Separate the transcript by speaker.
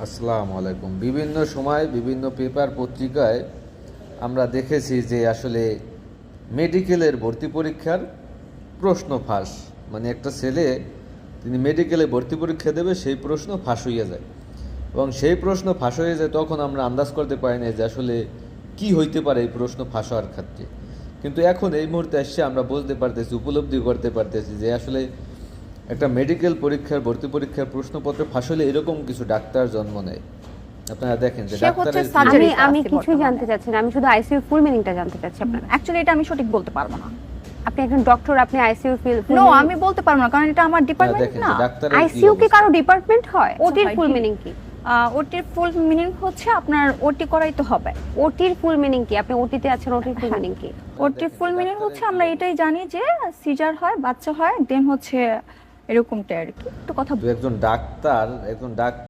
Speaker 1: আসসালামু আলাইকুম। বিভিন্ন সময় বিভিন্ন পেপার পত্রিকায় আমরা দেখেছি যে আসলে মেডিকেলের ভর্তি পরীক্ষার প্রশ্ন ফাঁস, মানে একটা ছেলে তিনি মেডিকেলে ভর্তি পরীক্ষা দেবে, সেই প্রশ্ন ফাঁস হইয়া যায় এবং সেই প্রশ্ন ফাঁস হয়ে যায়। তখন আমরা আন্দাজ করতে পারি না যে আসলে কি হইতে পারে এই প্রশ্ন ফাঁস হওয়ার ক্ষেত্রে। কিন্তু এখন এই মুহূর্তে এসে আমরা বুঝতে পারতেছি, উপলব্ধি করতে পারতেছি যে আসলে একটা মেডিকেল পরীক্ষার ভর্তি পরীক্ষার প্রশ্নপত্র ফাঁস হলে এরকম কিছু ডাক্তার জন্ম নেয়। আপনারা দেখেন যে
Speaker 2: সে হচ্ছে
Speaker 1: ডাক্তারের
Speaker 2: surgery
Speaker 3: আমি আমি
Speaker 2: আছে
Speaker 3: কিছুই
Speaker 2: বর্তমানে।
Speaker 3: জানতে চাচ্ছি না, আমি শুধু আইসিইউ ফুল মিনিংটা জানতে চাচ্ছি আপনার।
Speaker 2: অ্যাকচুয়ালি এটা আমি সঠিক বলতে পারবো না।
Speaker 3: আপনি একজন ডক্টর, আপনি আইসিইউ
Speaker 2: নো, আমি বলতে পারবো না, কারণ এটা আমার ডিপার্টমেন্ট
Speaker 1: দেখেন
Speaker 2: না।
Speaker 1: যে ডাক্তারের
Speaker 3: আইসিইউ কি কারো ডিপার্টমেন্ট হয়? ওটির
Speaker 2: হয়
Speaker 3: ফুল
Speaker 2: কি?
Speaker 3: মিনিং কি?
Speaker 2: ওটির ফুল মিনিং হচ্ছে আপনার ওটি করাই তো হবে।
Speaker 3: ওটির ফুল মিনিং কি? আপনি ওটিতে আছেন, ওটির ফুল মিনিং কি?
Speaker 2: ওটির ফুল মিনিং হচ্ছে আমরা এটাই জানি যে সিজার হয়, বাচ্চা হয়, দেন হচ্ছে এরকমটা আর কি। একটু কথা
Speaker 1: একজন ডাক্তার